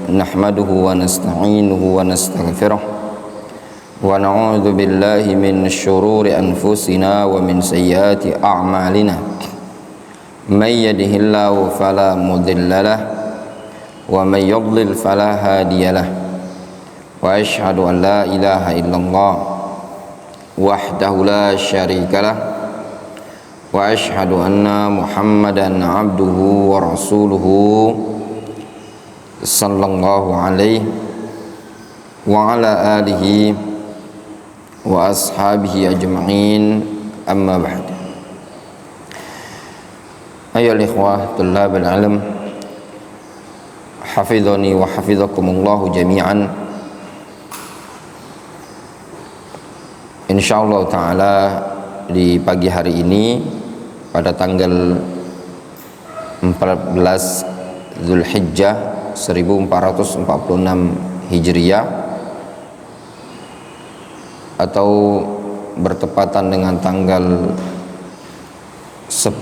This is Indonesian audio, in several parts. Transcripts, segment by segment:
نحمده ونستعينه ونستغفره ونعوذ بالله من شرور أنفسنا ومن سيئات أعمالنا من يهده الله فلا مضل له ومن يضلل فلا هادي له وأشهد أن لا إله إلا الله وحده لا شريك له وأشهد أن محمدا عبده ورسوله صلى الله عليه وعلى آله وأصحابه أجمعين أما بعد. أيها الإخوة طلاب العلم حفظني وحفظكم الله جميعا. Insyaallah ta'ala di pagi hari ini pada tanggal 14 Zulhijjah 1446 Hijriah atau bertepatan dengan tanggal 10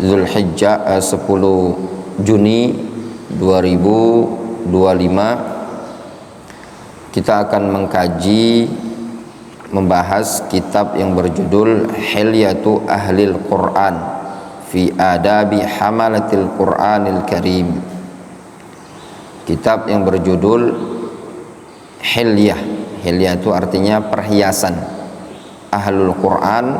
Zulhijjah 10 Juni 2025 kita akan mengkaji, membahas kitab yang berjudul Hilyatu Ahlil Quran fi Adabi Hamalatil Quranil Karim. Kitab yang berjudul Hilyah. Hilyah itu artinya perhiasan Ahlul Quran,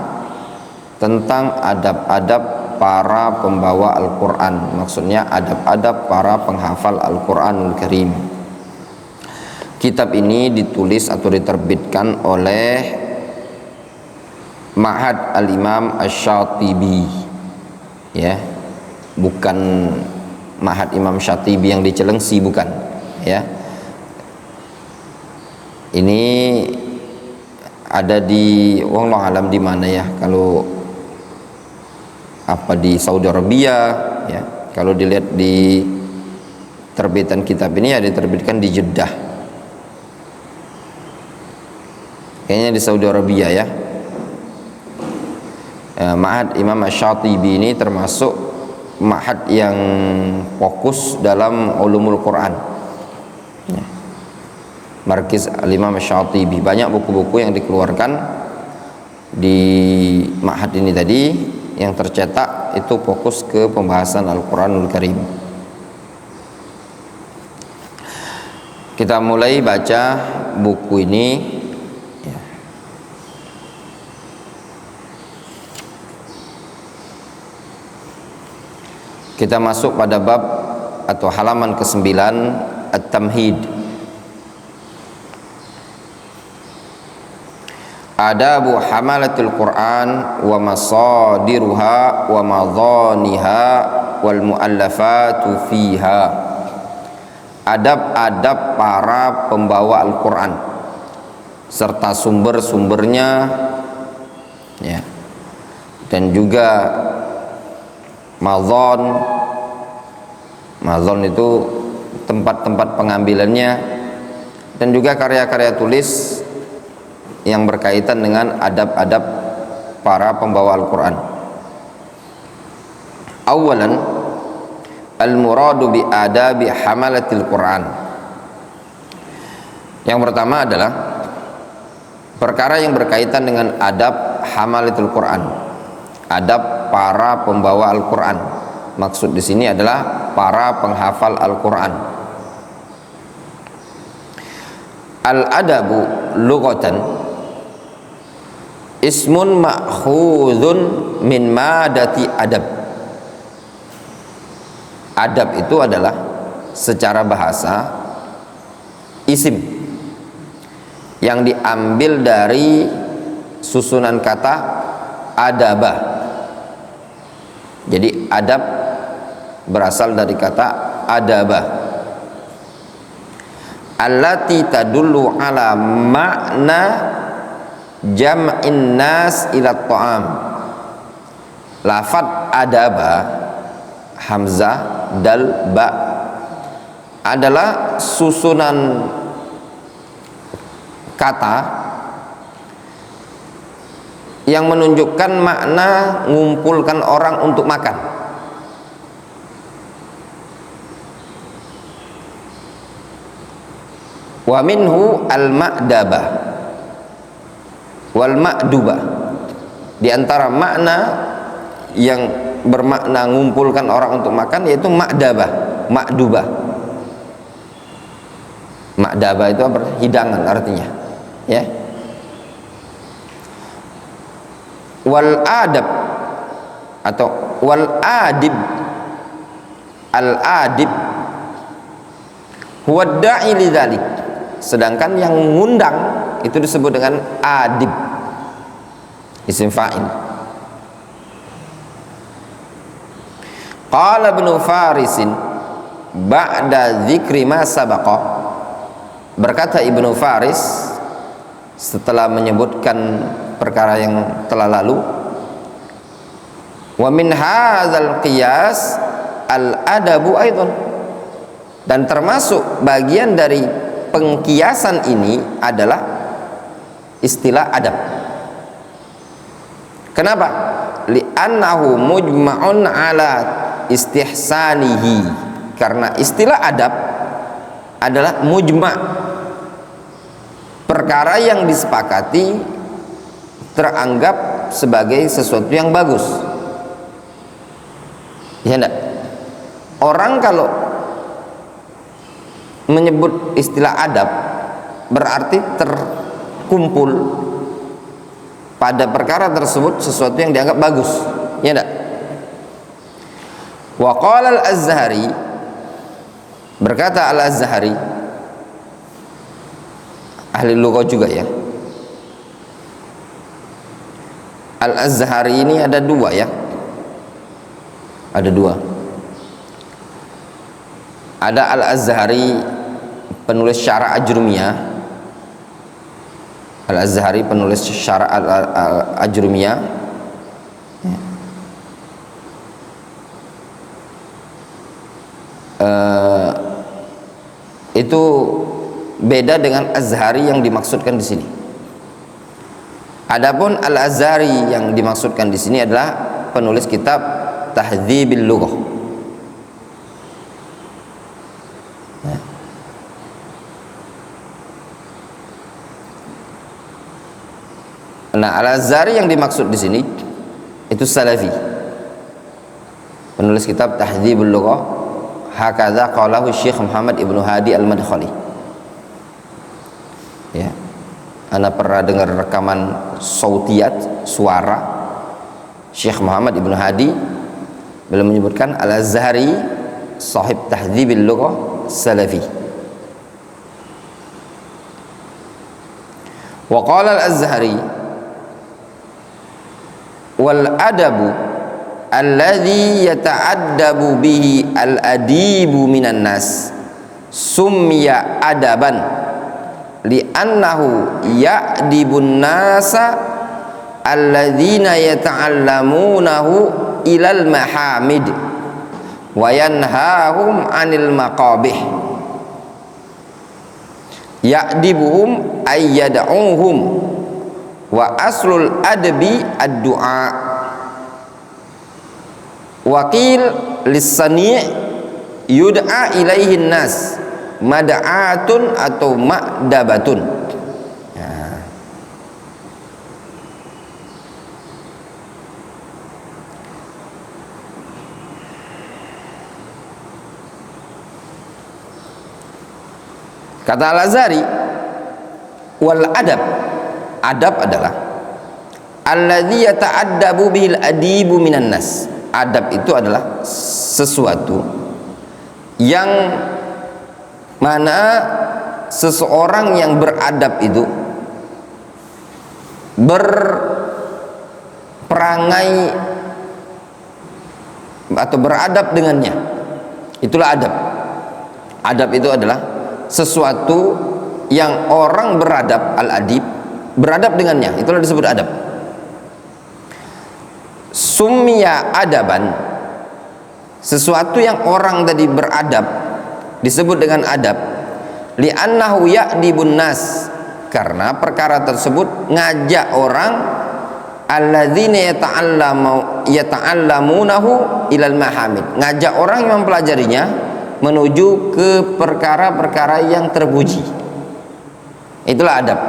tentang adab-adab para pembawa Al-Quran. Maksudnya adab-adab para penghafal Al-Quranul Karim. Kitab ini ditulis atau diterbitkan oleh Ma'had Al-Imam Asy-Syatibi, ya, bukan Ma'had Imam Syatibi yang di Cilengsi, bukan, ya. Ini ada di wallahu alam di mana ya, kalau apa di Saudi Arabia, ya. Kalau dilihat di terbitan kitab ini ya diterbitkan di Jeddah. Kayaknya di Saudi Arabia ya. Ma'had Imam Asy-Syatibi ini termasuk ma'had yang fokus dalam ulumul Quran. Ya. Markiz Al-Imam Asy-Syatibi, banyak buku-buku yang dikeluarkan di ma'had ini tadi yang tercetak itu fokus ke pembahasan Al-Quranul Karim. Kita mulai baca buku ini. Kita masuk pada bab atau halaman ke-9 At-Tamhid. Adabu hamalatul Quran wa masadiruha wa madhaniha wal muallafatu fiha. Adab-adab para pembawa Al-Quran serta sumber-sumbernya, ya. Dan juga Mazon itu tempat-tempat pengambilannya, dan juga karya-karya tulis yang berkaitan dengan adab-adab para pembawa Al-Quran. Awalan, al-muradu bi adabi hamalatil Quran. Yang pertama adalah perkara yang berkaitan dengan adab hamalatil Quran, adab para pembawa Al-Quran. Maksud di sini adalah para penghafal Al-Quran. Al-adabu lughatan ismun ma'khudun min madati adab. Adab itu adalah secara bahasa isim yang diambil dari susunan kata adabah. Jadi adab berasal dari kata adabah, allati tadullu ala makna jam'in nas ila ta'am. Lafad adaba, hamzah, dal, ba adalah susunan kata yang menunjukkan makna ngumpulkan orang untuk makan. Wa minhu al-ma'dabah wal ma'dubah. Di antara makna yang bermakna ngumpulkan orang untuk makan yaitu ma'dabah, ma'dubah. Ma'dabah itu apa? Hidangan artinya, ya. Wal adab atau wal adib, al adib huwa da'i lidzalik. Sedangkan yang mengundang itu disebut dengan adib, isim fa'il. Qala Ibnu Farisin ba'da dzikri ma sabaqa. Berkata Ibnu Faris setelah menyebutkan perkara yang telah lalu, wa min hadzal qiyas al adabu aidan, dan termasuk bagian dari pengkiasan ini adalah istilah adab. Kenapa? Li'annahu mujma'un ala istihsanihi, karena istilah adab adalah mujma', perkara yang disepakati teranggap sebagai sesuatu yang bagus, ya enggak? Orang kalau menyebut istilah adab berarti terkumpul pada perkara tersebut sesuatu yang dianggap bagus, ya enggak? Wa qala al-Azhari, berkata al-Azhari, ahli lughah juga ya. Al-Azhari ini ada dua ya, ada dua. Ada Al-Azhari penulis Syara' Ajrumiyah, Al-Azhari penulis Syara' Ajrumiyah, itu beda dengan Azhari yang dimaksudkan di sini. Adapun Al-Azhari yang dimaksudkan di sini adalah penulis kitab Tahdzibil Lughah. Nah, Al-Azhari yang dimaksud di sini itu Salafi, penulis kitab Tahdzibul Lughah. Hakadza qalahu Syekh Muhammad Ibnu Hadi Al-Madkhali. Ya, Anda pernah dengar rekaman sautiyat, suara Syekh Muhammad Ibnu Hadi, beliau menyebutkan Al-Azhari sahib Tahdzibil Lughah Salafi. Wa qala Al-Azhari wal adabu alladhi yata'addabu bihi al-adibu minan nas summiya adaban li'annahu ya'dibun nasa alladzina yata'allamunahu ilal mahamid wa yanhahum 'anil maqabih. Ya'dibuhum ay yad'uhum wa aslul adbi ad-du'a. Waqil lis-sani' yud'a ilaihin nas mad'atun atau ma'dabatun. Ya. Kata Al-Azhari, wal adab, adab adalah alladzi yata'addabu bihil adibu minan nas. Adab itu adalah sesuatu yang mana seseorang yang beradab itu berperangai atau beradab dengannya. Itulah adab. Adab itu adalah sesuatu yang orang beradab, al-adib, beradab dengannya. Itulah disebut adab. Summiya adaban, sesuatu yang orang tadi beradab disebut dengan adab, li'annahu ya'dibun nas, karena perkara tersebut ngajak orang alladzina yata'allamunahu ilal mahamid, ngajak orang yang mempelajarinya menuju ke perkara-perkara yang terpuji. Itulah adab.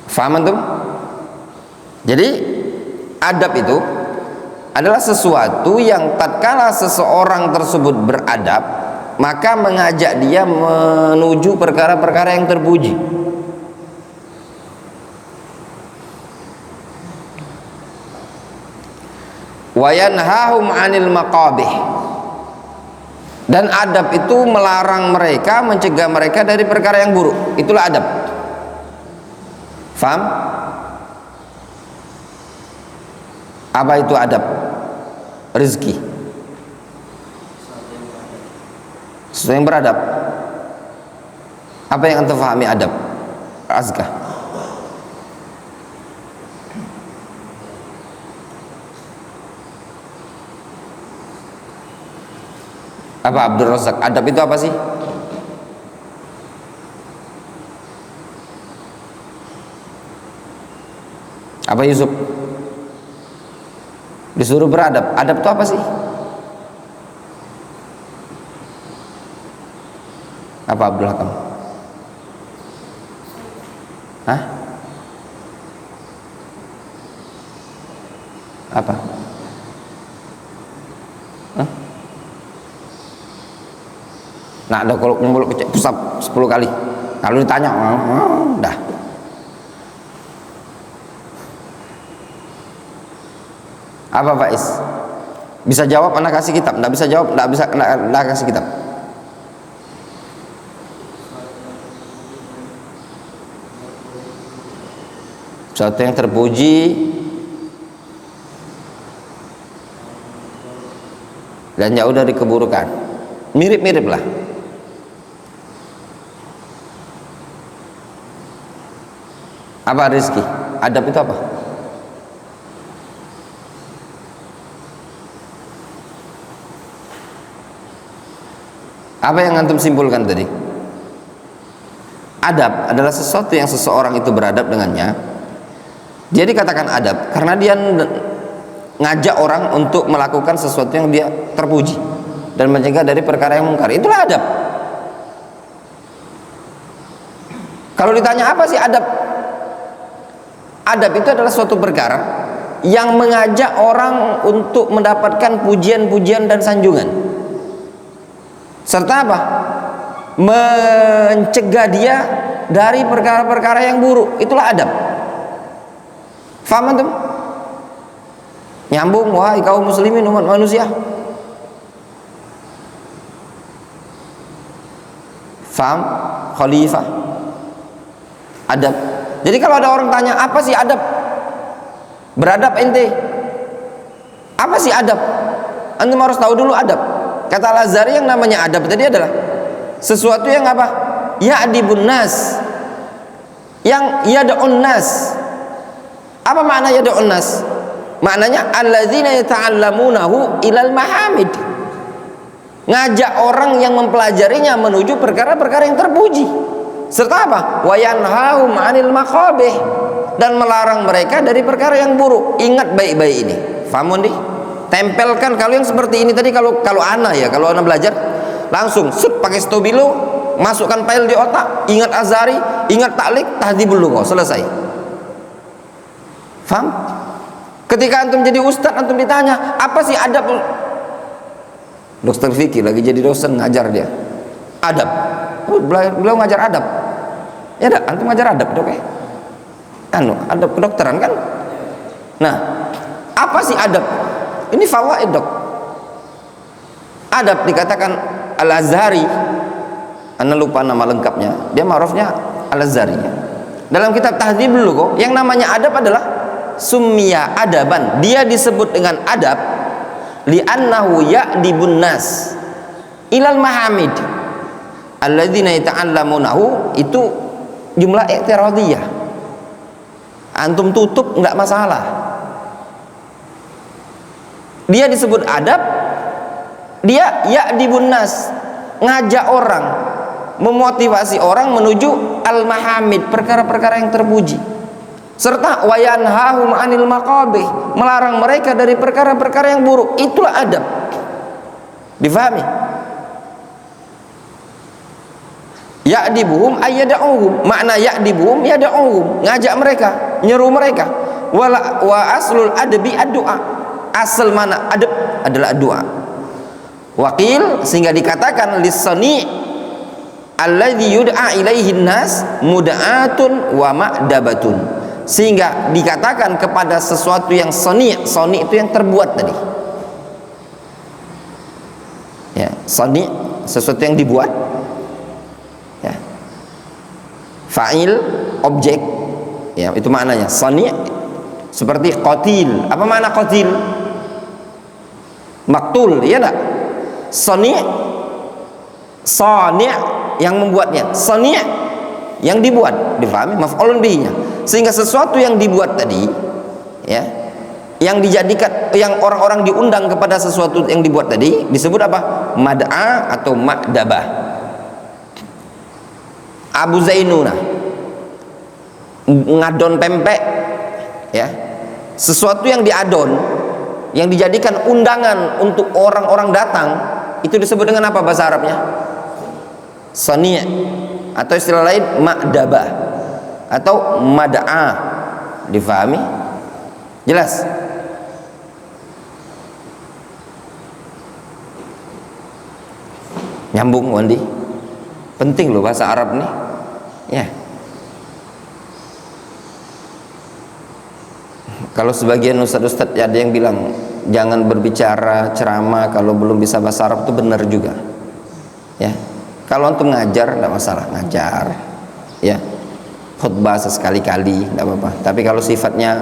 Faham antum? Jadi adab itu adalah sesuatu yang tatkala seseorang tersebut beradab, maka mengajak dia menuju perkara-perkara yang terpuji. Wa yanhahum 'anil maqabih. Dan adab itu melarang mereka, mencegah mereka dari perkara yang buruk. Itulah adab. Faham? Apa itu adab? Rizki. Sesuatu yang beradab. Apa yang anda fahami adab? Azkah? Apa Abdul Razak? Adab itu apa sih? Apa Yusuf? Disuruh beradab. Adab itu apa sih? Apa Abdul Hakam? Hah? Apa? Hah? Nah, ada kalau mulut kecil pusap 10 kali. Kalau ditanya, dah. Apa Faiz? Bisa jawab anak kasih kitab, enggak bisa jawab enggak bisa enggak kasih kitab. Sesuatu yang terpuji dan jauh dari keburukan. Mirip-mirip lah. Apa rezeki? Adab itu apa? Apa yang antum simpulkan tadi? Adab adalah sesuatu yang seseorang itu beradab dengannya. Dia dikatakan adab karena dia ngajak orang untuk melakukan sesuatu yang dia terpuji dan mencegah dari perkara yang mungkar. Itulah adab. Kalau ditanya apa sih adab? Adab itu adalah suatu perkara yang mengajak orang untuk mendapatkan pujian-pujian dan sanjungan, serta apa? Mencegah dia dari perkara-perkara yang buruk. Itulah adab. Faham antum? Nyambung, wahai kaum muslimin umat manusia. Faham? Khalifah. Adab. Jadi kalau ada orang tanya, apa sih adab? Beradab ente. Apa sih adab? Antum harus tahu dulu adab. Kata Al-Azhari yang namanya adab tadi adalah sesuatu yang apa? Ya'dibun nas. Yang yad'un nas. Apa makna yad'un nas? Maknanya alladzina yata'allamunahu ilal mahamid. Ngajak orang yang mempelajarinya menuju perkara-perkara yang terpuji. Serta apa? Wa yanhahum 'anil maqabih, dan melarang mereka dari perkara yang buruk. Ingat baik-baik ini. Faham nih? Tempelkan kalau yang seperti ini tadi, kalau ana ya, kalau ana belajar langsung sut pakai stabilo, masukkan file di otak, ingat Azhari, ingat taklik, tahdhibul lughah, selesai. Faham? Ketika antum jadi ustaz, antum ditanya, apa sih adab? Dokter fikih lagi jadi dosen ngajar dia. Adab. Beliau ngajar adab. Ya dah, antum ngajar adab, Dok ya. Adab kedokteran kan? Nah, apa sih adab? Ini fawaid, Dok. Adab dikatakan Al-Azhari, ana lupa nama lengkapnya. Dia ma'rufnya Al-Azhari. Dalam kitab Tahdhibul Lughah, yang namanya adab adalah summiya adaban. Dia disebut dengan adab li'annahu ya'dibun nas ilal mahamid alladzina yata'allamunahu. Itu jumlah i'tiradiyah. Antum tutup enggak masalah. Dia disebut adab, dia ya'dibun nas, ngajak orang, memotivasi orang menuju al-mahamid, perkara-perkara yang terpuji. Serta wayanhahum 'anil maqabih, melarang mereka dari perkara-perkara yang buruk. Itulah adab. Difahami? Ya'dibuhum ayyada'uhum, makna ya'dibuhum yada'uhum, ngajak mereka, nyeru mereka. Wa aslul adbi ad-du'a, asal mana adab adalah doa. Waqil, sehingga dikatakan lisani alladzi yud'a ilaihi nas mud'atun wa ma'dabatun, sehingga dikatakan kepada sesuatu yang sani itu yang terbuat tadi ya, sani sesuatu yang dibuat ya, fa'il objek ya, itu maknanya sani. Seperti qatil, apa makna qatil? Maktul, ya enggak? Sani' yang membuatnya, sani' yang dibuat, difahami maf'ulun bihi-nya. Sehingga sesuatu yang dibuat tadi ya, yang dijadikan, yang orang-orang diundang kepada sesuatu yang dibuat tadi disebut apa? Mad'a atau ma'dabah. Abu Zainuna ngadon pempek ya, sesuatu yang diadon, yang dijadikan undangan untuk orang-orang datang, itu disebut dengan apa bahasa Arabnya? Sani', atau istilah lain ma'dabah atau mad'a. Difahami? Jelas? Nyambung Wandi? Penting loh bahasa Arab nih ya. Kalau sebagian ustadz-ustadz ada yang bilang jangan berbicara ceramah kalau belum bisa bahasa Arab, itu benar juga ya. Kalau untuk ngajar tidak masalah, ngajar ya, khutbah sesekali-kali tidak apa-apa. Tapi kalau sifatnya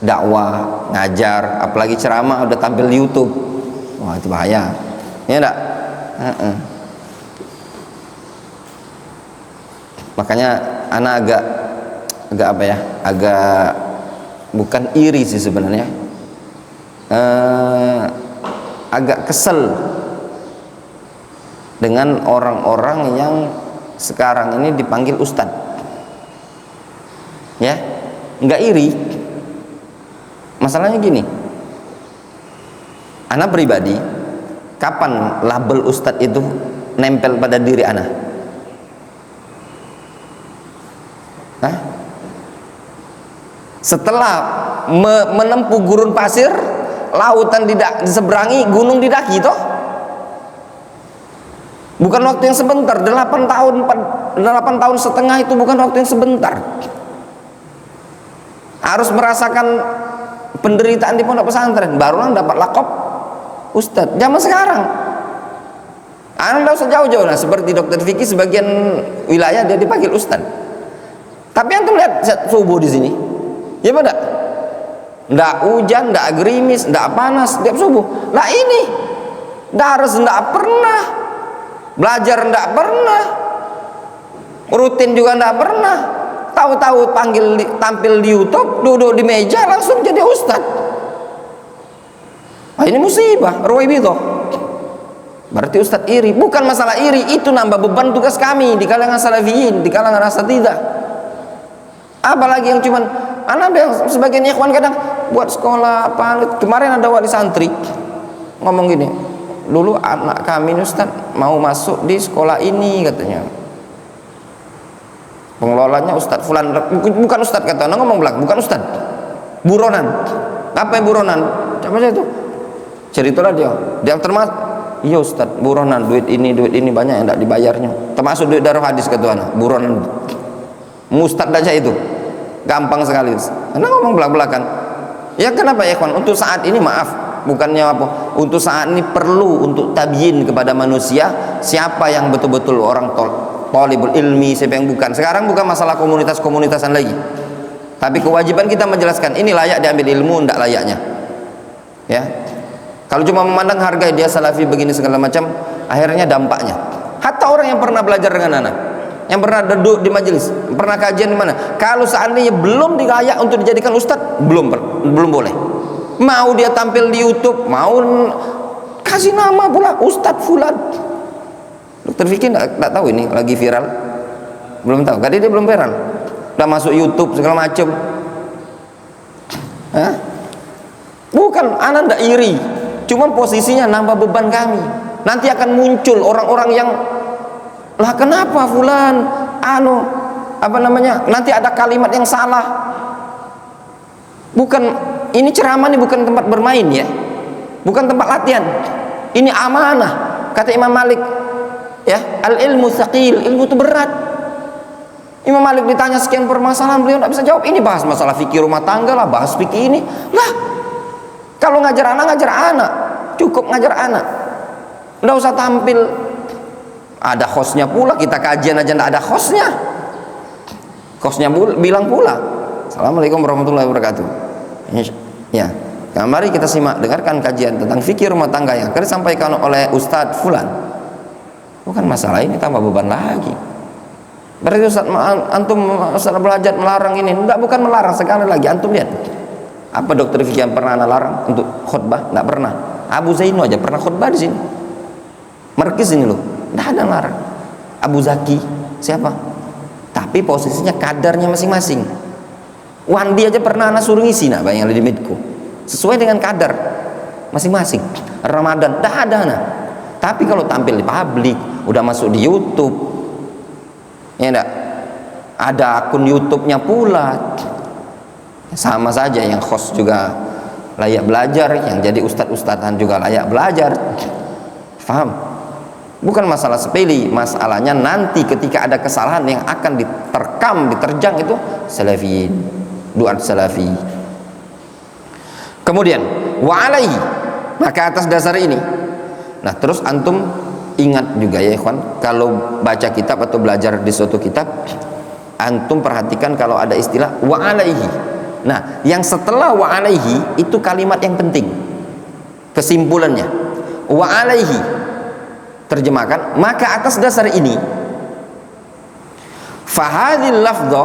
dakwah, ngajar, apalagi ceramah udah tampil di YouTube, wah itu bahaya ya enggak? Makanya anak agak apa ya, agak bukan iri sih sebenarnya, agak kesel dengan orang-orang yang sekarang ini dipanggil ustadz ya. Enggak iri, masalahnya gini, anak pribadi, kapan label ustadz itu nempel pada diri anak? Hah? Setelah menempuh gurun pasir, lautan diseberangi, gunung didaki toh? Bukan waktu yang sebentar. 8 tahun setengah itu bukan waktu yang sebentar. Harus merasakan penderitaan di pondok pesantren, barulah dapat lakop ustadz. Zaman sekarang Anda usah jauh-jauh lah, seperti Dr. Vicky sebagian wilayah dia dipanggil ustadz. Tapi antum lihat subuh di sini, ya pada ndak hujan, ndak gerimis, ndak panas tiap subuh. Nah ini daras ndak pernah, belajar ndak pernah, rutin juga ndak pernah. Tahu-tahu tampil di YouTube, duduk di meja langsung jadi ustad. Wah, ini musibah, ruwaibitoh. Berarti ustad iri. Bukan masalah iri, itu nambah beban tugas kami di kalangan salafiyin, di kalangan asatidzah. Apalagi yang cuman anak yang sebagian ikhwan kadang buat sekolah apa. Kemarin ada wali santri ngomong gini, dulu anak kami ustad mau masuk di sekolah ini katanya, pengelolanya ustad fulan, bukan ustad kata anak, ngomong belakang, bukan ustad, buronan. Apa yang buronan? Apa saja itu? Ceritalah dia termasuk, iya ustad buronan, duit ini banyak yang tidak dibayarnya, termasuk duit darah hadis kata anak, buronan. Mustad aja itu gampang sekali. Anak ngomong belak-belakan. Ya kenapa ya kawan? Untuk saat ini maaf, bukannya apa, untuk saat ini perlu untuk tabyin kepada manusia siapa yang betul-betul orang talibul ilmi, siapa yang bukan. Sekarang bukan masalah komunitas-komunitasan lagi, tapi kewajiban kita menjelaskan ini layak diambil ilmu, tidak layaknya ya. Kalau cuma memandang harga dia salafi begini segala macam, akhirnya dampaknya hatta orang yang pernah belajar dengan anak, yang pernah duduk di majelis, pernah kajian di mana, kalau seandainya belum dilayak untuk dijadikan ustadz, belum boleh. Mau dia tampil di YouTube, mau kasih nama pula ustadz fulan. Dr. Vicky tidak tahu ini lagi viral, belum tahu. Tadi dia belum viral, udah masuk YouTube segala macam. Hah? Bukan, anak tidak iri, cuma posisinya nambah beban kami. Nanti akan muncul orang-orang yang Lah kenapa fulan nanti ada kalimat yang salah. Bukan, ini ceramah ini bukan tempat bermain ya, bukan tempat latihan, ini amanah. Kata Imam Malik ya, al ilmu tsaqil, ilmu itu berat. Imam Malik ditanya sekian permasalahan, beliau tidak bisa jawab. Ini bahas masalah fikih rumah tangga lah, bahas fikih ini lah. Kalau ngajar anak, cukup ngajar anak, tidak usah tampil. Ada hostnya pula, kita kajian aja tidak ada hostnya. Hostnya bilang pula, Assalamualaikum warahmatullahi wabarakatuh. Ya, nah, mari kita simak, dengarkan kajian tentang fikih rumah tangga yang akan disampaikan oleh Ustadz Fulan. Bukan masalah ini tambah beban lagi. Berarti antum belajar melarang ini? Enggak, bukan melarang. Sekali lagi antum lihat, apa dokter fikih yang pernah larang untuk khutbah? Enggak pernah. Abu Zainu aja pernah khutbah di sini. Markis ini loh, enggak ada larang. Abu Zaki siapa? Tapi posisinya kadarnya masing-masing. Wandi aja pernah anak suruh ngisi nak yang di midku, sesuai dengan kadar masing-masing. Ramadan dah ada nah. Tapi kalau tampil di publik, udah masuk di YouTube, ya enggak, ada akun YouTube-nya pula, sama saja. Yang host juga layak belajar, yang jadi ustadz-ustadhan juga layak belajar. Faham? Bukan masalah sepele, masalahnya nanti ketika ada kesalahan yang akan diterjang itu salafiyin, duat salafi. Kemudian wa alaihi, maka atas dasar ini, nah terus antum ingat juga ya ikhwan, kalau baca kitab atau belajar di suatu kitab, antum perhatikan kalau ada istilah wa alaihi. Nah, yang setelah wa alaihi itu kalimat yang penting. Kesimpulannya wa alaihi, terjemahkan, maka atas dasar ini fahadhil lafdha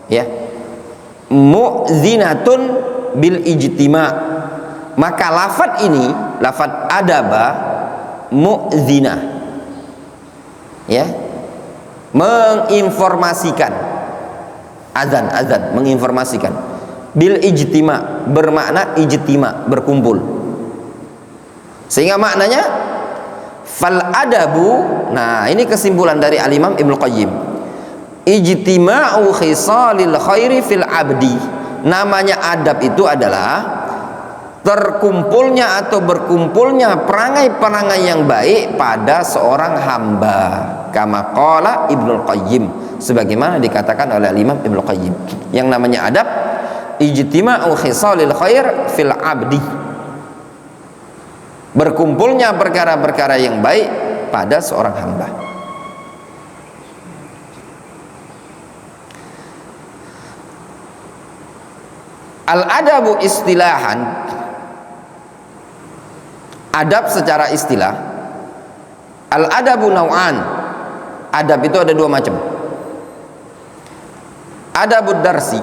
ya mu'dzinatun bil ijtima', maka lafad ini, lafad adaba mu'dzinah ya, menginformasikan, azan menginformasikan, bil ijtima', bermakna ijtima', berkumpul, sehingga maknanya fal adabu. Nah, ini kesimpulan dari al-Imam Ibnu Qayyim, ijtima'u khisalil khairi fil abdi. Namanya adab itu adalah terkumpulnya atau berkumpulnya perangai-perangai yang baik pada seorang hamba, kama qala Ibnu Qayyim, sebagaimana dikatakan oleh al-Imam Ibnu Qayyim. Yang namanya adab ijtima'u khisalil khair fil abdi, berkumpulnya perkara-perkara yang baik pada seorang hamba. Al-adabu istilahan, adab secara istilah. Al-adabu nau'an, adab itu ada dua macam, adabud darsi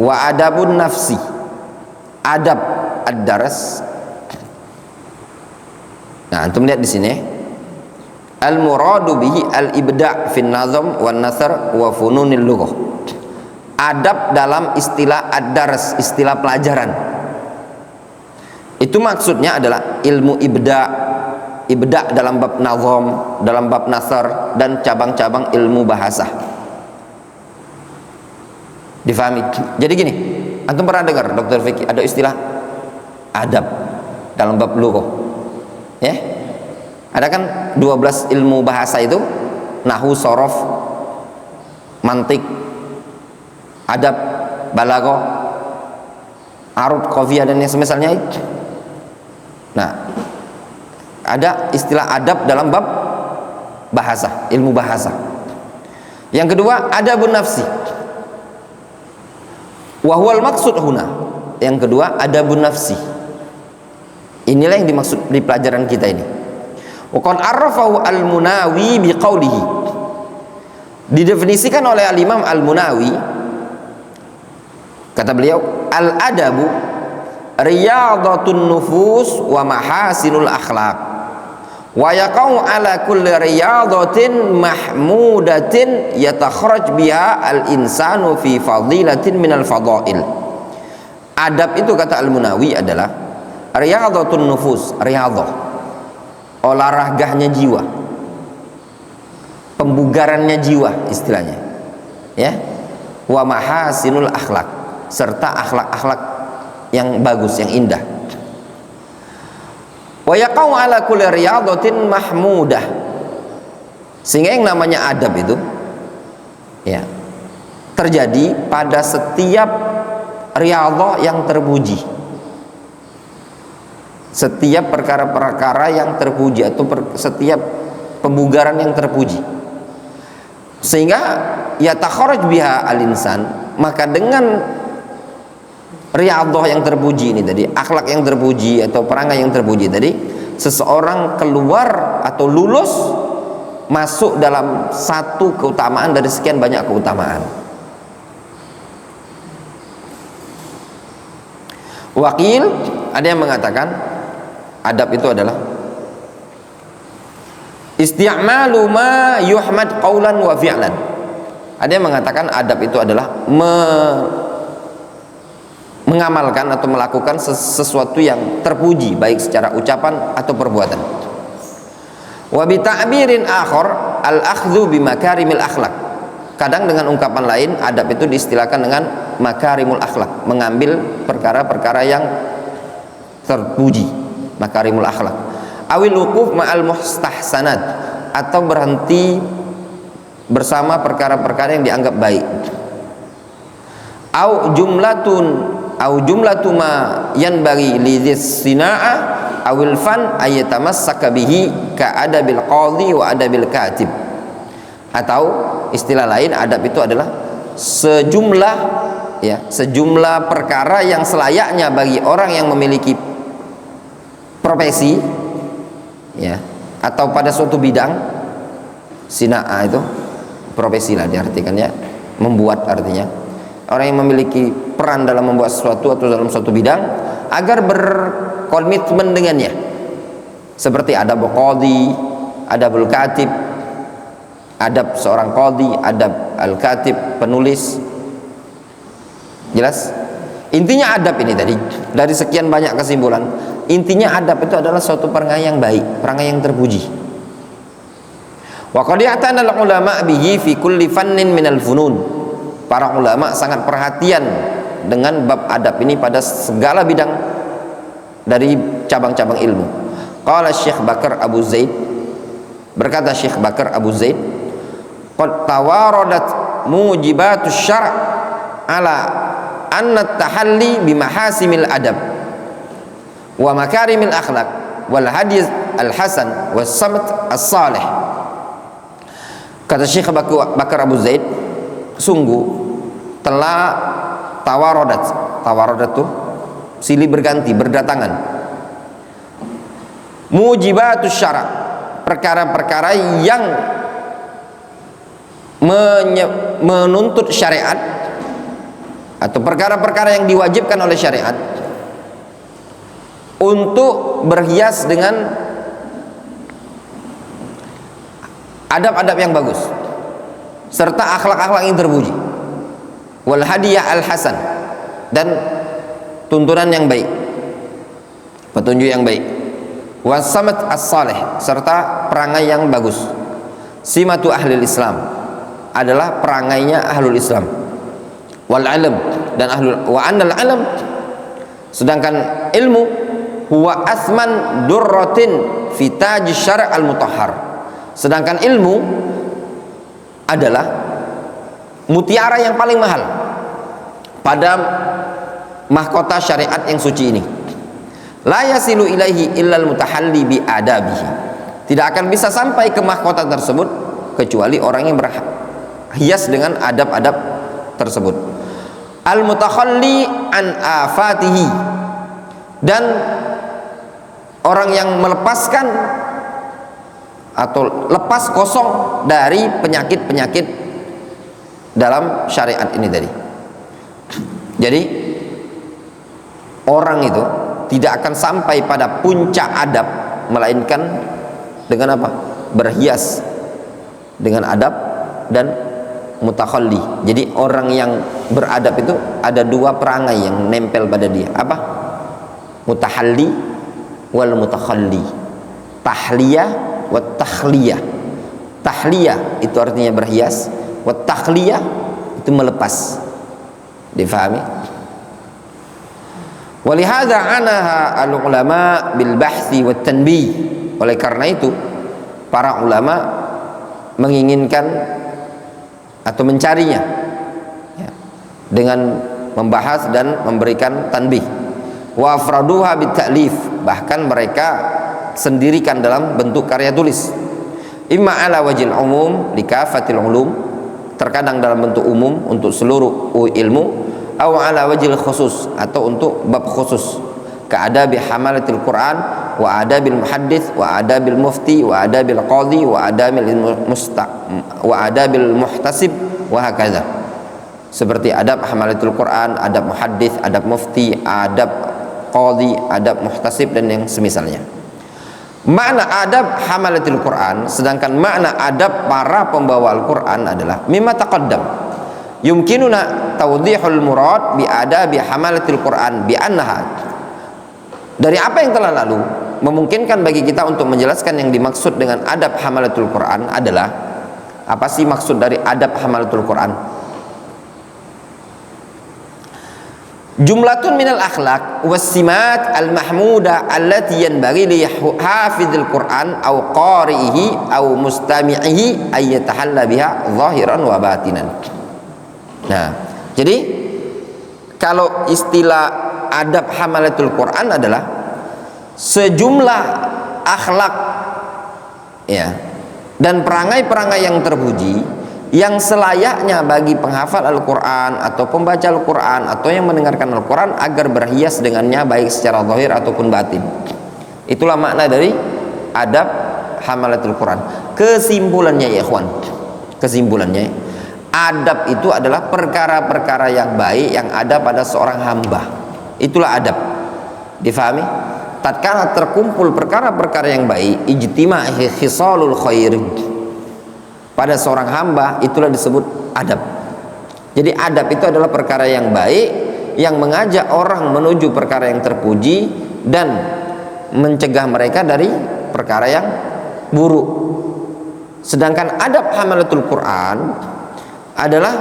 wa adabun nafsi. Adab ad-dars, nah antum lihat di sini, al muradu bihi al ibda' fin nazam wan nasr wa fununil lughah. Adab dalam istilah ad-dars, istilah pelajaran, itu maksudnya adalah ilmu ibda' dalam bab nazam, dalam bab nasr, dan cabang-cabang ilmu bahasa. Difahami? Jadi gini, antum pernah dengar dokter fikih ada istilah adab dalam bab lughah ya? Ada kan 12 ilmu bahasa itu, nahwu, sorof, mantik, adab, balaghah, arud, qafiyah, dan yang semisalnya itu. Nah, ada istilah adab dalam bab bahasa, ilmu bahasa. Yang kedua, adabun nafsi, wa huwal maksud huna. Yang kedua, adabun nafsi, inilah yang dimaksud di pelajaran kita ini. Wa qad arrafahu al-Munawi biqaulihi, didefinisikan oleh al-Imam al-Munawi, kata beliau, al-adabu riyadatun nufus wa mahasinul akhlaq wa yaqau ala kulli riyadatin mahmudatin yatakhraj biha al-insanu fi fadilatin minal fadail. Adab itu, kata al-Munawi, adalah riyadatun nufus, riyadah, olahraganya jiwa, pembugarannya jiwa istilahnya, ya. Wa mahasinul akhlak, serta akhlak-akhlak yang bagus, yang indah. Wa yaqau ala kulli riyadatin mahmudah, sehingga yang namanya adab itu, ya, terjadi pada setiap riyadhah yang terpuji, setiap perkara-perkara yang terpuji, atau setiap pembugaran yang terpuji, sehingga ya takharaj biha al-insan, maka dengan riyadhah yang terpuji ini tadi, akhlak yang terpuji atau perangai yang terpuji tadi, seseorang keluar atau lulus masuk dalam satu keutamaan dari sekian banyak keutamaan. Wakil, ada yang mengatakan adab itu adalah isti'malu ma yuhmad qaulan wa fi'lan. Ada yang mengatakan adab itu adalah mengamalkan atau melakukan sesuatu yang terpuji, baik secara ucapan atau perbuatan. Wa bi ta'birin akhar al-akhdhu bi makarimil akhlak. Kadang dengan ungkapan lain, adab itu diistilahkan dengan makarimul akhlak, mengambil perkara-perkara yang terpuji, makarimul akhlak. Awil wuquf ma'al mustahsanat, atau berhenti bersama perkara-perkara yang dianggap baik. Au jumlatu ma yanbaghi lidzis sina'ah awil fan ayatamassaka bihi ka adabil qadhi wa adabil katib. Atau istilah lain, adab itu adalah sejumlah perkara yang selayaknya bagi orang yang memiliki profesi, ya, atau pada suatu bidang. Sina'ah itu profesi lah diartikan, ya, membuat, artinya orang yang memiliki peran dalam membuat sesuatu atau dalam suatu bidang, agar berkomitmen dengannya, seperti adab qadhi, adabul katib, adab seorang qadhi, adab al-katib, penulis. Jelas? Intinya adab ini tadi, dari sekian banyak kesimpulan, intinya adab itu adalah suatu perangai yang baik, perangai yang terpuji. Wa qad ya'tana al-ulama bihi fi kulli fannin minal funun. Para ulama sangat perhatian dengan bab adab ini pada segala bidang dari cabang-cabang ilmu. Qala Syekh Bakar Abu Zaid, berkata Syekh Bakar Abu Zaid, qad tawaradat mujibatus syara' ala anna tahalli bimahasimil adab wa makarimil akhlaq wal hadis al hasan was samt as salih. Kata Syekh Bakar Abu Zaid, sungguh telah tawaradat tuh silih berganti, berdatangan, mujibatus syara', perkara-perkara yang menuntut syariat, atau perkara-perkara yang diwajibkan oleh syariat, untuk berhias dengan adab-adab yang bagus serta akhlak-akhlak yang terpuji, wal hadiyah al hasan, dan tuntunan yang baik, petunjuk yang baik, wasamat as salih, serta perangai yang bagus. Simatu ahlil Islam adalah perangainya ahlul Islam, wal ilm, dan wa annal ilm, sedangkan ilmu, huwa asman durratin fi taj syara' al mutahhar, sedangkan ilmu adalah mutiara yang paling mahal pada mahkota syariat yang suci ini. La yasilu ilaihi illal mutahalli bi adabihi, tidak akan bisa sampai ke mahkota tersebut kecuali orang yang berhias dengan adab-adab tersebut. Al mutakhalli an afatihi, dan orang yang melepaskan atau lepas kosong dari penyakit-penyakit dalam syariat ini tadi. Jadi orang itu tidak akan sampai pada puncak adab melainkan dengan apa? Berhias dengan adab dan mutakhalli. Jadi orang yang beradab itu ada dua perangai yang nempel pada dia. Apa? Mutahalli wal mutakhalli. Tahliyah wa takhliyah. Tahliyah itu artinya berhias, wa takhliyah itu melepas. Difahami? Walihada anaha al-ulama bil bahthi wat tanbih. Oleh karena itu para ulama menginginkan atau mencarinya ya, dengan membahas dan memberikan tanbih. Wa afraduha bit ta'lif, bahkan mereka sendirikan dalam bentuk karya tulis. Imma ala wajil umum likafatil ulum, terkadang dalam bentuk umum untuk seluruh ilmu, atau ala wajil khusus, atau untuk bab khusus, ka'adabi hamalatil Quran wa adabil muhaddits wa adabil mufti wa adabil qadhi wa adabil muhtasib wa hakaza. Seperti adab hamalatul Quran, adab muhaddits, adab mufti, adab qadhi, adab muhtasib dan yang semisalnya. Makna adab hamalatul Quran, sedangkan makna adab para pembawa Al-Quran adalah mimma taqaddam yumkinuna tawdihul murad bi adabi hamalatul Quran bi annaha, dari apa yang telah lalu memungkinkan bagi kita untuk menjelaskan yang dimaksud dengan adab hamalatul Quran adalah apa sih maksud dari adab hamalatul Quran. Jumlatun minal akhlaq wassimat al-mahmuda allati yanbaghi li hafizil Qur'an aw qari'ihi aw mustami'ihi ay yatahalla biha zahiran wa batinan. Nah, jadi kalau istilah adab hamalatul Quran adalah sejumlah akhlak ya dan perangai-perangai yang terpuji yang selayaknya bagi penghafal Al-Quran atau pembaca Al-Quran atau yang mendengarkan Al-Quran agar berhias dengannya baik secara zahir ataupun batin. Itulah makna dari adab hamalatul Quran. Kesimpulannya ya ikhwan, kesimpulannya adab itu adalah perkara-perkara yang baik yang ada pada seorang hamba. Itulah adab. Difahami? Tatkala terkumpul perkara-perkara yang baik, ijtima' khisalul khair pada seorang hamba, itulah disebut adab. Jadi adab itu adalah perkara yang baik yang mengajak orang menuju perkara yang terpuji dan mencegah mereka dari perkara yang buruk. Sedangkan adab hamalatul Quran adalah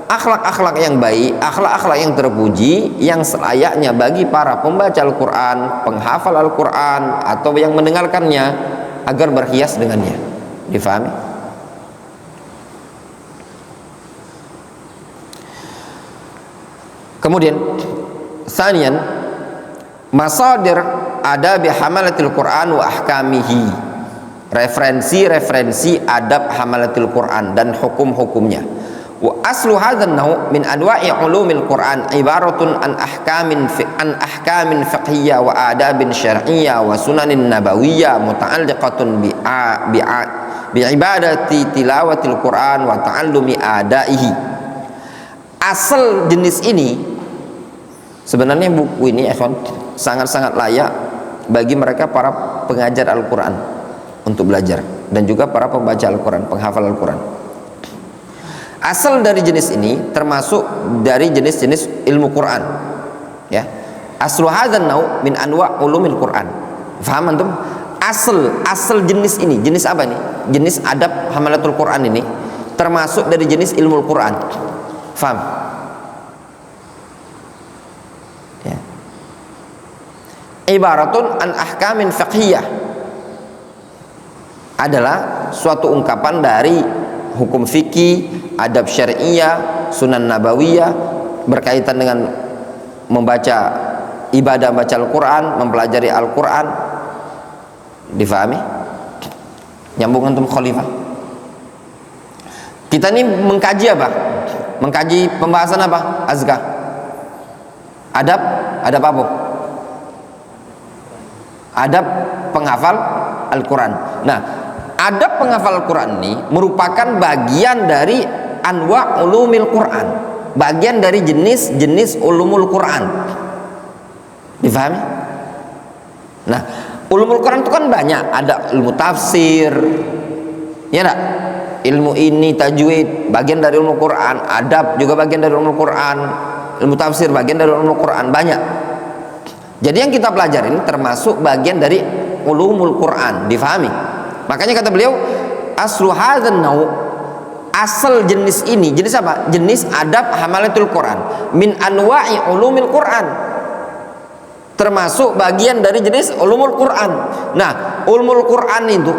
akhlak-akhlak yang baik, akhlak-akhlak yang terpuji yang selayaknya bagi para pembaca Al-Quran, penghafal Al-Quran atau yang mendengarkannya agar berhias dengannya. Difahami? Kemudian sanian masadir adab hamalatil Quran wa ahkamihi, referensi adab hamalatil Quran dan hukum-hukumnya. Wa aslu hadzal naw' min anwa'i ulumil Quran ibaratun an ahkamin fiqhiyyah wa adabin syar'iyyah wa sunanin nabawiyyah muta'alliqatun bi ibadati tilawatil Quran wa ta'allumi adaihi. Asal jenis ini sebenarnya buku ini sangat-sangat layak bagi mereka para pengajar Al-Quran untuk belajar dan juga para pembaca Al-Quran, penghafal Al-Quran. Asal dari jenis ini termasuk dari jenis-jenis ilmu Quran ya. Aslu hadzal naw' min anwa' ulumil Quran. Faham antum? Asal jenis ini, jenis apa ini? Jenis adab hamalatul Quran ini termasuk dari jenis ilmu Quran. Faham? Ya. Ibaratun an ahkamin fiqhiyah adalah suatu ungkapan dari hukum fikih, adab syari'iyah, sunan nabawiyah berkaitan dengan membaca ibadah baca Al-Quran, mempelajari Al-Quran. Difahami? Nyambung antum khalifah? Kita ini mengkaji apa? Mengkaji pembahasan apa? Azkar. Adab apa? Adab penghafal Al-Quran. Nah, adab penghafal Al-Quran ini merupakan bagian dari anwa' ulumil Quran, bagian dari jenis-jenis ulumul Quran. Difahami? Nah, ulumul Quran itu kan banyak, ada ilmu tafsir, ya enggak? Ilmu ini tajwid bagian dari ilmu Quran, adab juga bagian dari ilmu Quran, ilmu tafsir bagian dari ilmu Quran, banyak. Jadi yang kita pelajari ini termasuk bagian dari ulumul Quran. Difahami? Makanya kata beliau aslu hadzal nau, asal jenis ini, jenis apa? Jenis adab hamalatul Quran min anwa'i ulumil Quran, termasuk bagian dari jenis ulumul Quran. Nah, ulumul Quran itu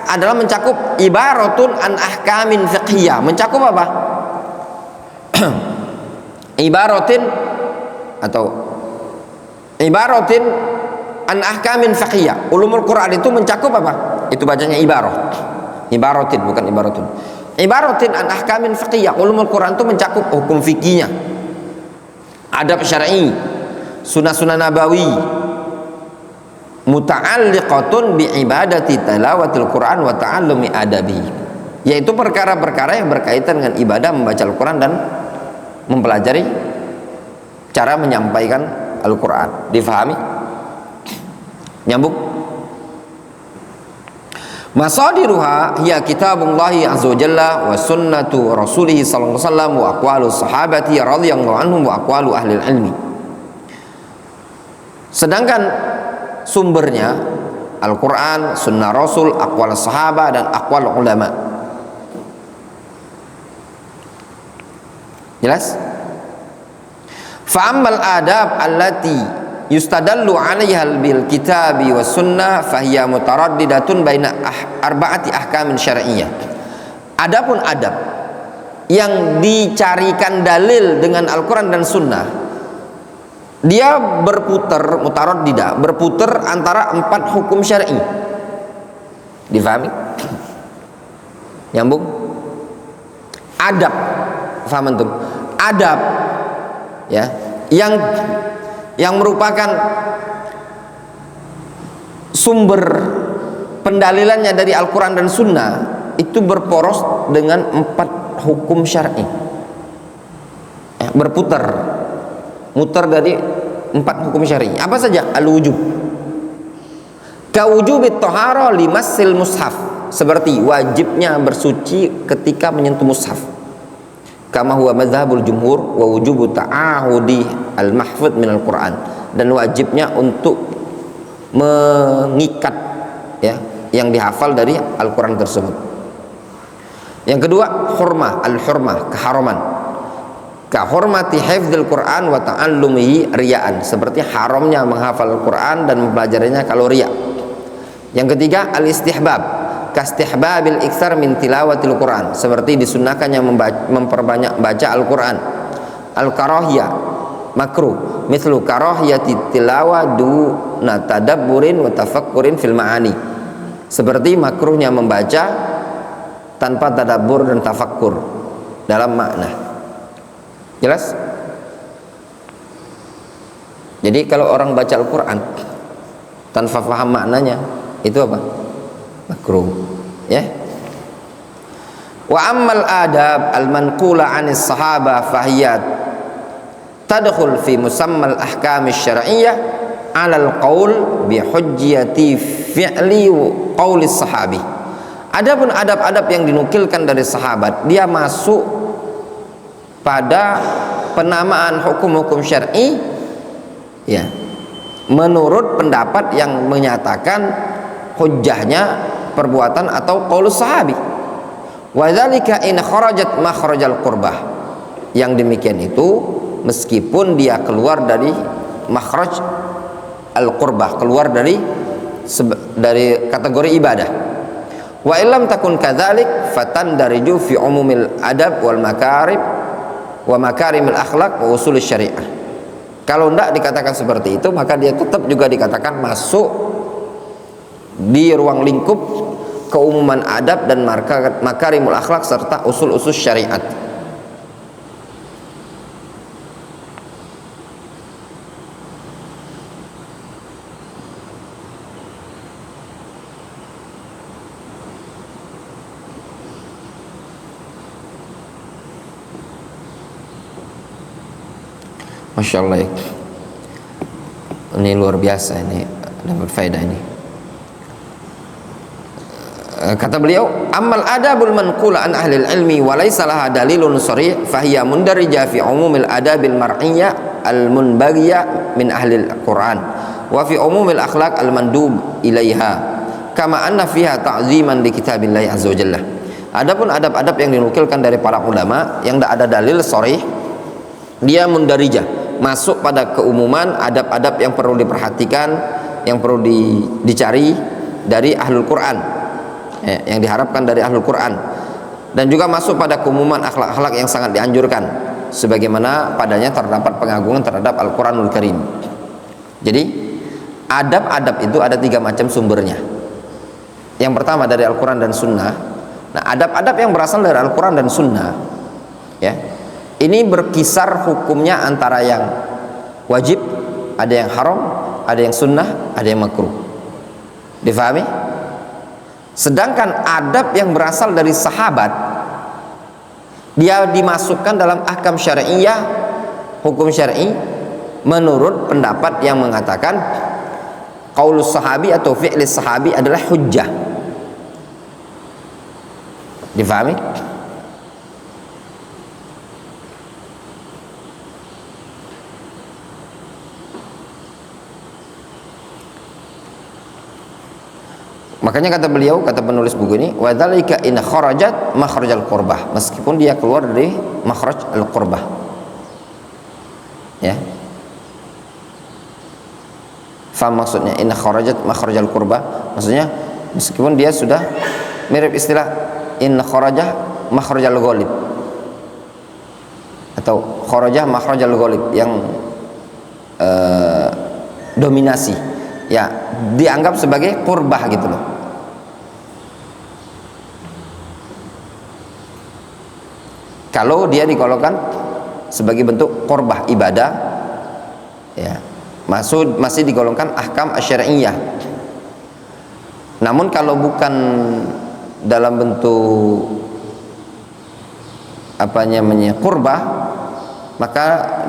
adalah mencakup ibaratun an ahkamin fiqhiyah. Mencakup apa? Ibaratin atau ibaratin an ahkamin fiqhiyah. Ulumul Quran itu mencakup apa? Itu bacanya ibarat. Ibaratin bukan ibaratun. Ibaratin an ahkamin fiqhiyah. Ulumul Quran itu mencakup hukum fikihnya, adab syar'i, sunnah-sunnah nabawi, muta'alliqatun bi ibadati tilawatil Quran wa ta'allumi adabi, yaitu perkara-perkara yang berkaitan dengan ibadah membaca Al-Quran dan mempelajari cara menyampaikan Al-Quran. Difahami? Nyambung? Masadiruha hiya kitabullahi azza wa jalla wa sunnatu rasulih sallallahu alaihi wasallam wa aqwalu sahabati radhiyallahu anhum wa aqwalu ahli ilmi. Sedangkan sumbernya Al-Quran, sunnah Rasul, aqwal sahabat dan aqwal ulama. Jelas? Fa'ammal adab allati yustadallu 'alaiha bil kitabi was sunnah fahiya mutaraddidatun baina arba'ati ahkamin syar'iyyah. Adapun adab yang dicarikan dalil dengan Al-Quran dan sunnah, dia berputar, mutaraddidah, berputar antara 4 hukum syar'i. Difahami? Nyambung? Adab, paham antum? Adab, ya, yang merupakan sumber pendalilannya dari Al-Quran dan Sunnah, itu berporos dengan 4 hukum syar'i, ya, berputar, mutar dari 4 hukum syar'i. Apa saja? Al-wujub, kawujubit toharo limasil mushaf, seperti wajibnya bersuci ketika menyentuh mushaf, kama huwa madhabul jumhur, wa wujubu ta'ahudi al-mahfud min al-Quran, dan wajibnya untuk mengikat, ya, yang dihafal dari Al-Quran tersebut. Yang kedua, hurmah, al-hurmah, keharaman, ka hurmati hifdzil Quran wa ta'allumihi riya'an, seperti haramnya menghafal Al-Quran dan mempelajarinya kalau riya. Yang ketiga, al-istihbab, kastihbabil iktsar min tilawatil Quran, seperti disunnahkannya memperbanyak baca Al-Quran. Al-karahiyah, makruh, mithlu karahiyati tilawa duna tadabburin wa tafakkurin fil ma'ani, seperti makruhnya membaca tanpa tadabbur dan tafakkur dalam makna. Jelas? Jadi kalau orang baca Al-Quran tanpa paham maknanya, itu apa? Makruh, ya. Wa ammal adab al-manqula 'anis sahabah fahiyat tadkhul fi musammal ahkam asy-syar'iyyah 'ala al-qaul bi hujjati fi'li qauli sahabi. Adapun adab-adab yang dinukilkan dari sahabat, dia masuk pada penamaan hukum-hukum syar'i, ya, menurut pendapat yang menyatakan hujjahnya perbuatan atau qaulus sahabi. Wa dzalika in kharajat makhrajal qurbah. Yang demikian itu meskipun dia keluar dari makhraj al-qurbah, keluar dari kategori ibadah. Wa illam takun kadzalik fatandariju fi umumil adab wal makarib wa makarimil akhlaq wa usul syariah. Kalau tidak dikatakan seperti itu, maka dia tetap juga dikatakan masuk di ruang lingkup keumuman adab dan makarimul akhlak serta usul-usul syariat. Masya Allah, ini luar biasa, ini dapat faedah ini. Kata beliau, amal adabul manqula an ahli ilmi wa laysa laha dalilun sharih fahiya mundarija fi umumil adabil mar'iyya al munbaghiyya min ahli al-Quran wa fi umumil akhlaq al mandub ilaiha kama anna fiha ta'ziman li kitabillahi azza wa jalla. Adapun adab-adab yang dinukilkan dari para ulama yang tidak ada dalil sharih, dia mundarijah, masuk pada keumuman adab-adab yang perlu diperhatikan, yang perlu dicari dari ahlul Quran, yang diharapkan dari ahlul Quran, dan juga masuk pada keumuman akhlak-akhlak yang sangat dianjurkan, sebagaimana padanya terdapat pengagungan terhadap Al-Quranul Karim. Jadi adab-adab itu ada 3 macam sumbernya. Yang pertama dari Al-Quran dan Sunnah. Nah, adab-adab yang berasal dari Al-Quran dan Sunnah, ya, ini berkisar hukumnya antara yang wajib, ada yang haram, ada yang sunnah, ada yang makruh. Difahami? Sedangkan adab yang berasal dari sahabat, dia dimasukkan dalam ahkam syari'iyah, hukum syar'i, menurut pendapat yang mengatakan qaulus sahabi atau fi'lis sahabi adalah hujjah. Difahami? Makanya kata beliau, kata penulis buku ini, wa dzalika in kharajat makhrajal qurbah, meskipun dia keluar dari makhraj al qurbah, ya. Faham maksudnya in kharajat makhrajal qurbah? Maksudnya meskipun dia sudah mirip istilah in kharajah makhrajal ghalib atau kharajah makhrajal ghalib yang dominasi, ya, dianggap sebagai qurbah gitu loh. Kalau dia digolongkan sebagai bentuk qurbah ibadah, ya, masih digolongkan ahkam asyariyah. Namun kalau bukan dalam bentuk apa namanya qurbah, maka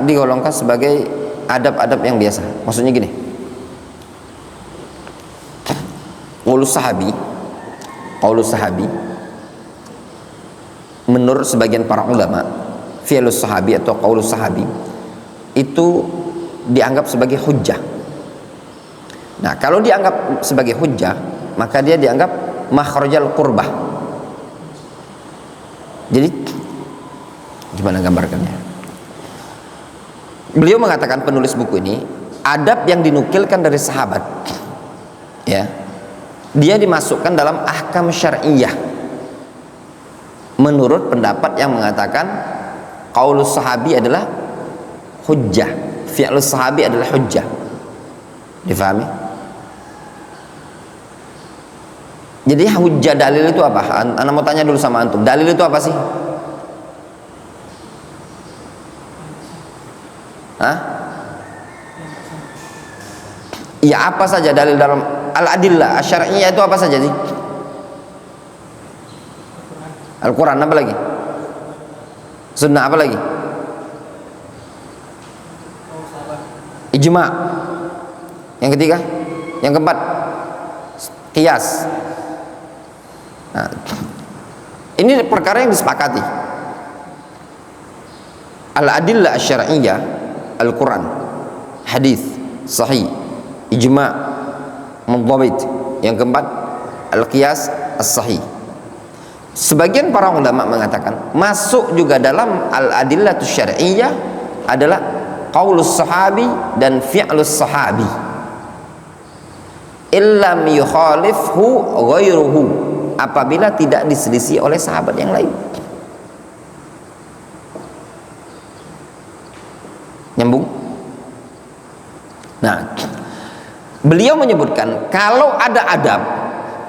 digolongkan sebagai adab-adab yang biasa. Maksudnya gini, qaulus sahabi menurut sebagian para ulama, fi'lus sahabi atau qaulus sahabi itu dianggap sebagai hujjah. Nah, kalau dianggap sebagai hujjah, maka dia dianggap makhrajal qurbah. Jadi gimana gambarkannya? Beliau mengatakan, penulis buku ini, adab yang dinukilkan dari sahabat, ya, dia dimasukkan dalam ahkam syar'iyah menurut pendapat yang mengatakan qaulus sahabi adalah hujjah, fi'lus sahabi adalah hujjah. Difahami? Jadi hujjah, dalil itu apa? Anda mau tanya dulu sama antum, dalil itu apa sih? Hah? Ya, apa saja dalil dalam al-adillah asyariyah itu apa saja sih? Al-Quran, apa lagi? Sunnah, apa lagi? Ijma'. Yang ketiga? Yang keempat? Qiyas. Nah, ini perkara yang disepakati. Al-adillah asy-syar'iyyah, Al-Quran, hadis sahih, ijma', mundhabit. Yang keempat, al-qiyas as-sahih. Sebagian para ulama mengatakan masuk juga dalam al-adillah asy-syar'iyyah adalah qaulus sahabi dan fi'lus sahabi, illam yukhalifhu ghairuhu, apabila tidak diselisih oleh sahabat yang lain. Nyambung? Nah, beliau menyebutkan kalau ada adab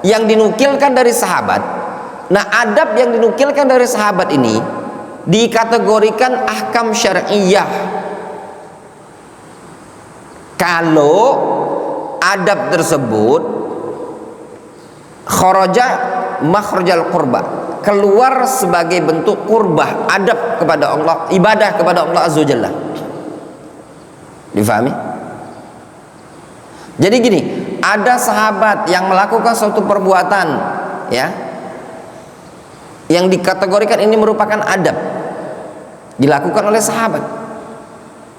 yang dinukilkan dari sahabat, nah adab yang dinukilkan dari sahabat ini dikategorikan ahkam syar'iyah kalau adab tersebut kharaja makhrajal qurbah, keluar sebagai bentuk qurbah, adab kepada Allah, ibadah kepada Allah azza wajalla. Difahami? Jadi gini, ada sahabat yang melakukan suatu perbuatan, ya, yang dikategorikan ini merupakan adab, dilakukan oleh sahabat,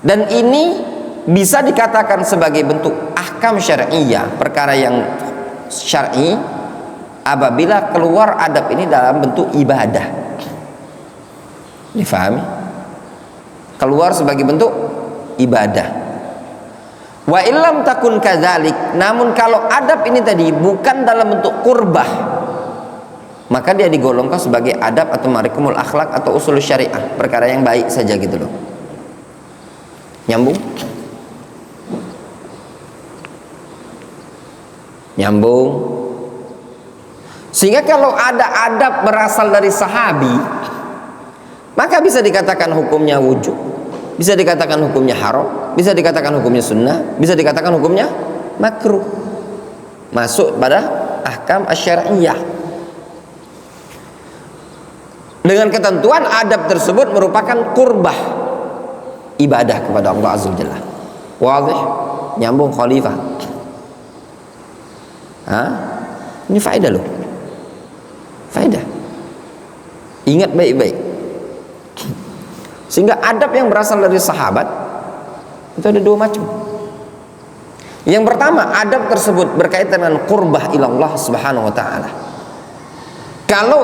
dan ini bisa dikatakan sebagai bentuk ahkam syar'iyah, perkara yang syar'i apabila keluar adab ini dalam bentuk ibadah. Difahami? Keluar sebagai bentuk ibadah. Wa illam takun kadzalik, namun kalau adab ini tadi bukan dalam bentuk qurbah, maka dia digolongkan sebagai adab atau marikumul akhlak atau usul syariah, perkara yang baik saja gitu loh. Nyambung? Nyambung. Sehingga kalau ada adab berasal dari sahabi, maka bisa dikatakan hukumnya wujub, bisa dikatakan hukumnya haram, bisa dikatakan hukumnya sunnah, bisa dikatakan hukumnya makruh, masuk pada ahkam asy-syar'iyyah. Dengan ketentuan adab tersebut merupakan qurbah, ibadah kepada Allah Azza wa Jalla. Wadih? Nyambung khalifah? Ini faedah loh, faedah. Ingat baik-baik. Sehingga adab yang berasal dari sahabat itu ada dua macam. Yang pertama, adab tersebut berkaitan dengan qurbah ilallah subhanahu wa ta'ala. Kalau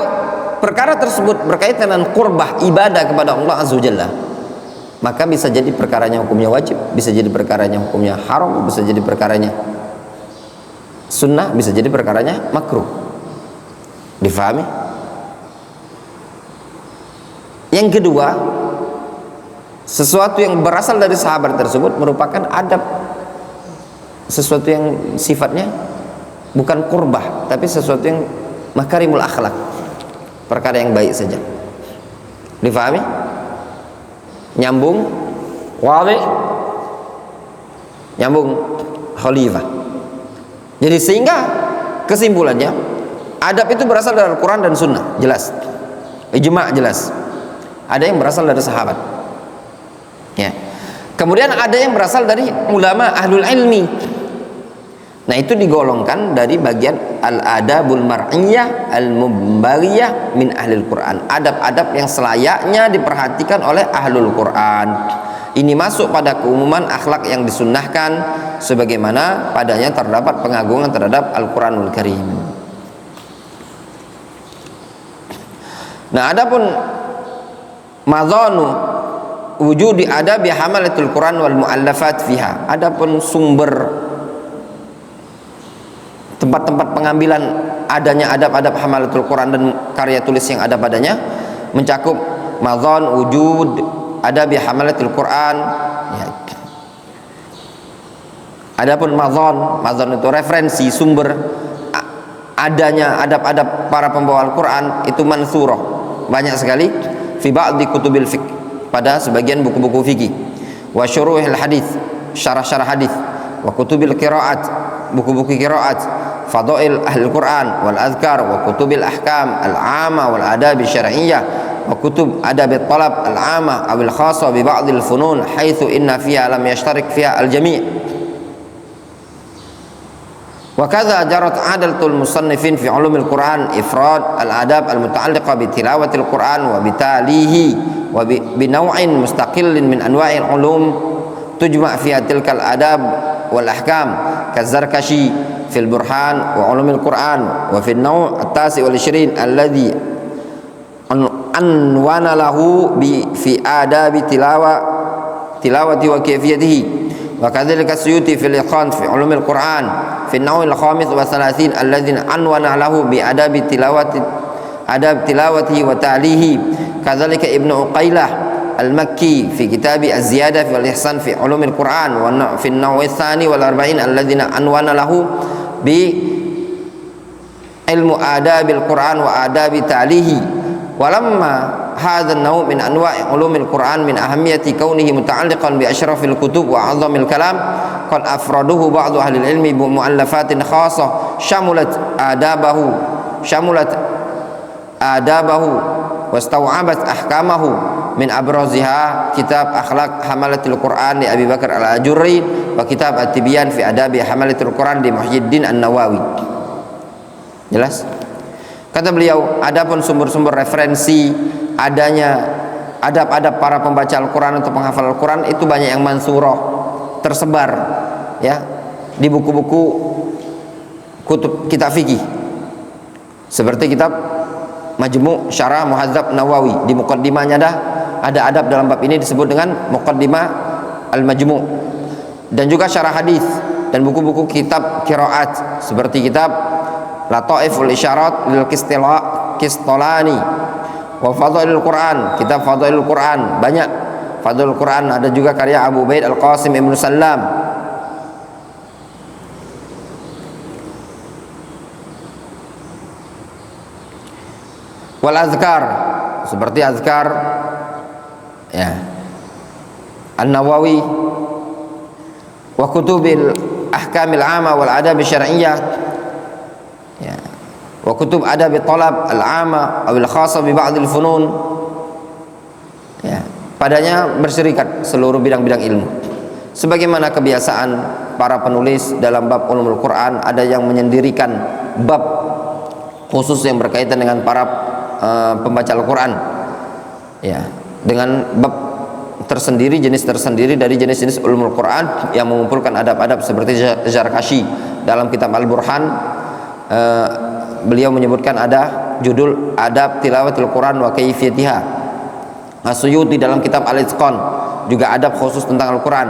perkara tersebut berkaitan dengan qurbah ibadah kepada Allah Azza wa Jalla, maka bisa jadi perkaranya hukumnya wajib, bisa jadi perkaranya hukumnya haram, bisa jadi perkaranya sunnah, bisa jadi perkaranya makruh. Difahami? Yang kedua, sesuatu yang berasal dari sahabat tersebut merupakan adab, sesuatu yang sifatnya bukan qurbah, tapi sesuatu yang makarimul akhlak, perkara yang baik saja. Difahami? Nyambung? Wadih? Nyambung khalifah. Jadi sehingga kesimpulannya, adab itu berasal dari Al-Quran dan Sunnah, jelas. Ijma' jelas. Ada yang berasal dari sahabat, ya. Kemudian ada yang berasal dari ulama ahlul ilmi. Nah, itu digolongkan dari bagian al-adabul mar'iyah al-mumbaliyah min ahlul Quran. Adab-adab yang selayaknya diperhatikan oleh ahlul Quran. Ini masuk pada keumuman akhlak yang disunnahkan, sebagaimana padanya terdapat pengagungan terhadap Al-Quranul Karim. Nah, adapun madhanu wujudi adabi hamalatul Quran wal muallafat fiha, adapun sumber tempat-tempat pengambilan adanya adab-adab hamalatul Quran dan karya tulis yang ada padanya, mencakup madhan wujud adabi hamalatul Quran, ya. Adapun madhan itu referensi sumber adanya adab-adab para pembawa Al-Quran itu mansurah, banyak sekali, fi ba'di kutubil fiqh, pada sebagian buku-buku fikih, wa syuruhil hadis, syarah-syarah hadis, wa kutubil qiraat, buku-buku qiraat, fadail ahli Quran wal azkar, wa kutubil ahkam al-'amah wal adab syar'iyyah, wa kutub adab at-talab al-'amah aw al-khassa bi ba'd al-funun haitsu inna fiha lam yashtarik fiha al-jami'. Wa kadza jarat 'adatul musannifin fi 'ulumil Quran ifrad al-adab al-muta'alliqa bi tilawatil Quran wa bitalihi wa bi naw'in mustaqillin min anwa'il 'ulum tujma' fiha tilkal adab wal ahkam kazarkashi fil burhan wa 'ulumil Quran wa fi an-naw' at-tasi' wal 20 alladhi anwana lahu bi fi adabi tilawati wa kayfiyatihi, wa kadzalika Suyuti fil Itqan fi 'ulumil Quran fi an-naw' al-khamis wa 30 alladhi anwana lahu bi adabi adab tilawatihi wa ta'lihi, kadzalika Ibnu Uqailah al-Makki fi kitab az-ziyadah wal ihsan fi 'ulumil Quran wa fi an-naw' ats-tsani wal 40 alladhi anwana lahu bi ilmu adabil Quran wa adabi ta'lihi. Walamma hadha an-naw' min anwa'i 'ulumil Quran min ahammiyati kaunihi muta'alliqan bi asyrafil kutub wa 'azamil kalam qad afraduhu ba'du ahli al-ilmi bi mu'allafatin khassah shamulat adabahu wastaw'abat ahkamahu min abraziha kitab akhlaq hamalatil Quran di Abi Bakar al-Ajurri wa kitab at-tibyan fi adabi hamalatil Quran di Muhyiddin an-Nawawi. Jelas? Kata beliau, adapun sumber-sumber referensi adanya adab-adab para pembaca Al-Quran atau penghafal Al-Quran itu banyak yang mansurah, tersebar, ya, di buku-buku kitab fikih seperti kitab Majmu' Syarah Muhadzab Nawawi. Di muqaddimahnya ada adab dalam bab ini disebut dengan Muqaddimah Al-Majmu', dan juga syarah hadis dan buku-buku kitab qiraat seperti kitab Lataiful Isyarat lil Qistolani wa Fadailul Quran, kitab Fadailul Quran, banyak Fadailul Quran. Ada juga karya Abu Ubaid Al-Qasim Ibn Sallam. Wal azkar, seperti azkar ya An-Nawawi, wa kutubil ahkamil ama wal adab syar'iyyah ya, wa kutub adab talab al-ama aw al-khassa bi ba'd al-funun ya, padanya berserikat seluruh bidang-bidang ilmu. Sebagaimana kebiasaan para penulis dalam bab ulumul Quran, ada yang menyendirikan bab khusus yang berkaitan dengan para pembaca Al-Quran ya, dengan bab tersendiri, jenis tersendiri dari jenis-jenis ulumul Quran yang mengumpulkan adab-adab. Seperti Zarkashi dalam kitab Al-Burhan, beliau menyebutkan ada judul adab tilawatul Quran wa kaifiyatiha. As-Suyuti dalam kitab Al-Itqan juga adab khusus tentang Al-Quran.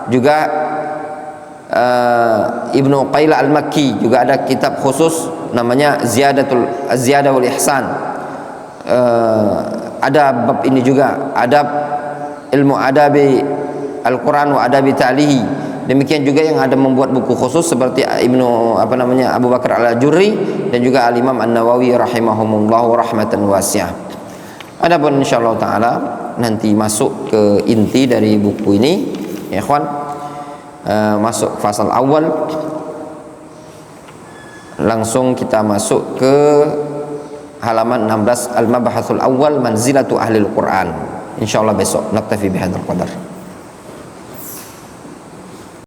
Juga Ibnu Qayla Al-Makki juga ada kitab khusus namanya Ziyadah wal Ihsan. Ada bab ini juga, adab ilmu adabi Al-Quran wa adabi ta'lihi. Demikian juga yang ada membuat buku khusus seperti Abu Bakar Al-Ajurri dan juga Al-Imam An-Nawawi rahimahumullah rahmatan wasi'ah. Adapun insyaallah taala nanti masuk ke inti dari buku ini ya ikhwan, masuk fasal awal, langsung kita masuk ke halaman 16, al-mabhasul awal manzilatu ahlil Quran. Insyaallah besok naktafi bihadzal qadar.